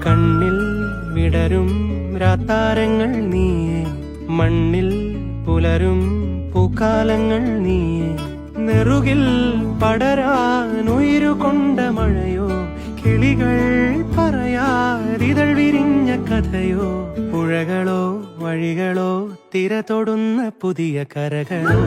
കണ്ണിൽ വിടരും രാത്താരങ്ങൾ നീയേ, മണ്ണിൽ പുലരും പൂക്കാലങ്ങൾ നീയേ. നെറുകിൽ പടരാനുയിരുകൊണ്ട മഴയോ, കിളികൾ പറയാതിതൾ വിരിഞ്ഞ കഥയോ. പുഴകളോ വഴികളോ തിര തൊടുന്ന പുതിയ കരകളോ.